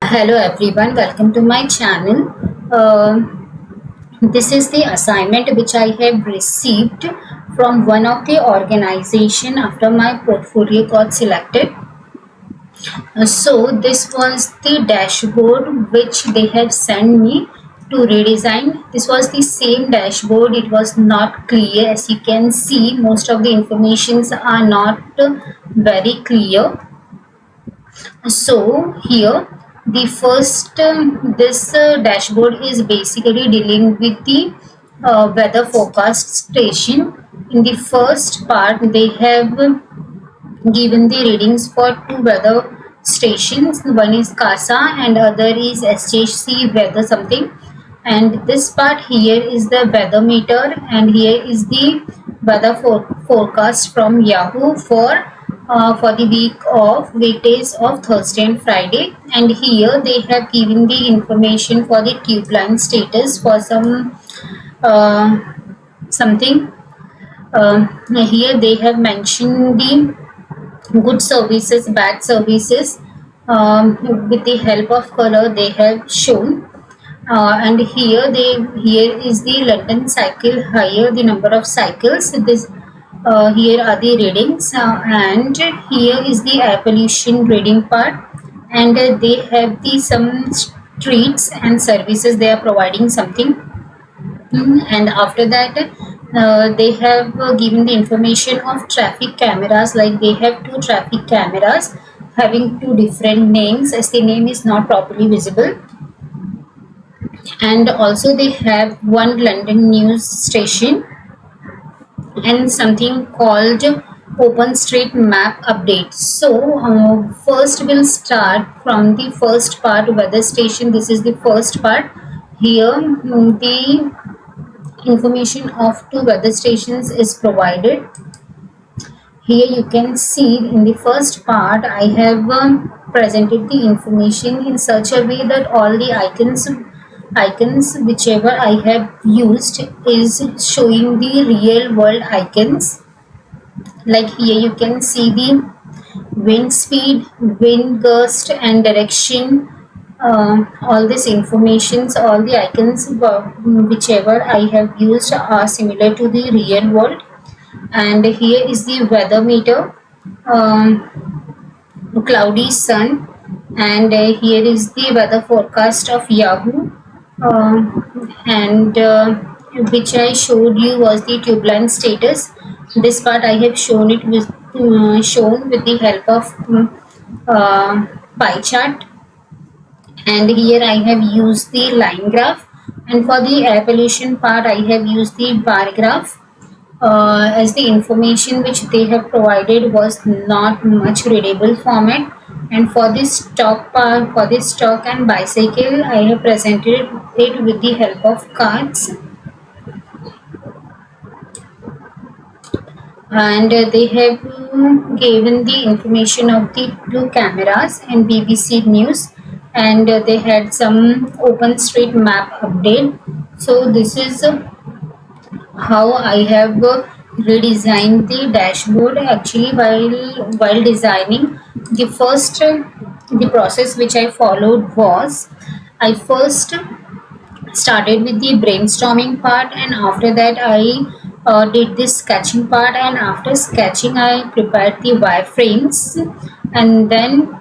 Hello everyone, welcome to my channel. This is the assignment which I have received from one of the organization after my portfolio got selected. So this was the dashboard which they have sent me to redesign. This was the same dashboard. It was not clear. As you can see, most of the informations are not very clear. So here the first this dashboard is basically dealing with the weather forecast station. In the first part they have given the readings for two weather stations. One is CASA and other is SJC weather something. And this part here is the weather meter, and here is the weather forecast from Yahoo for the weekdays of Thursday and Friday. And here they have given the information for the tube line status for some something. Here they have mentioned the good services, bad services. With the help of color they have shown. And here is the London cycle. Here the number of cycles. This here are the readings, and here is the air pollution reading part. And they have the some streets and services they are providing something. And after that they have given the information of traffic cameras, like they have two traffic cameras having two different names as the name is not properly visible. And also they have one London news station and something called OpenStreetMap update. So first we'll start from the first part, weather station. This is the first part. Here the information of two weather stations is provided. Here you can see in the first part I have presented the information in such a way that all the icons whichever I have used is showing the real world icons. Like here you can see the wind speed, wind gust and direction. All these informations, all the icons whichever I have used are similar to the real world. And here is the weather meter, cloudy sun. And here is the weather forecast of Yahoo. And which I showed you was the tube line status. This part I have shown it with shown with the help of pie chart. And here I have used the line graph, and for the air pollution part I have used the bar graph. As the information which they have provided was not much readable format. And for this stock part, for this stock and bicycle, I have presented it with the help of cards. And they have given the information of the two cameras and BBC News. And they had some OpenStreetMap update. So this is how I have redesigned the dashboard. Actually, while designing, the process which I followed was, I first started with the brainstorming part, and after that I did this sketching part, and after sketching I prepared the wireframes, and then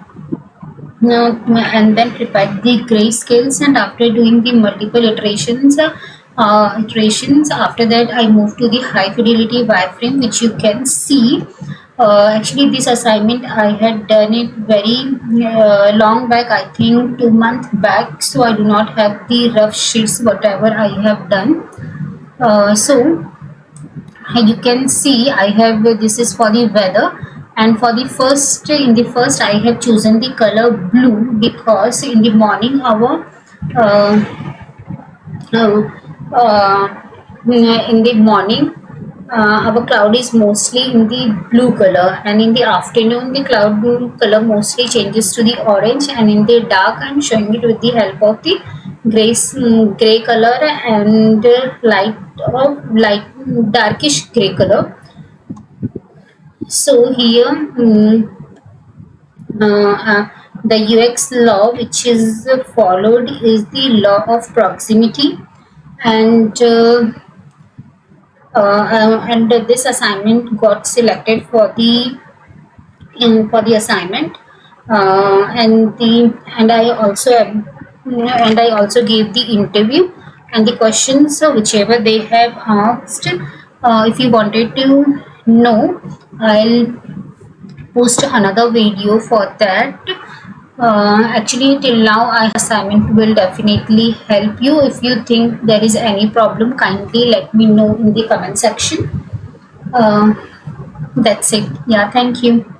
prepared the grayscales. And after doing the multiple iterations, after that I moved to the high fidelity wireframe, which you can see. Actually this assignment I had done it very long back, I think 2 months back, so I do not have the rough sheets whatever I have done. So you can see I have this is for the weather. And for the first, in the first I have chosen the color blue, because in the morning our uh, uh, uh, in the morning our cloud is mostly in the blue color, and in the afternoon the cloud blue color mostly changes to the orange, and in the dark I'm showing it with the help of the gray color and light darkish gray color. So here uh, uh, The UX law which is followed is the law of proximity, and and this assignment got selected for the assignment, and I also gave the interview and the questions, whichever they have asked. If you wanted to know, I'll post another video for that. Actually, till now, I assignment will definitely help you. If you think there is any problem, kindly let me know in the comment section. Uh, that's it. Yeah, thank you.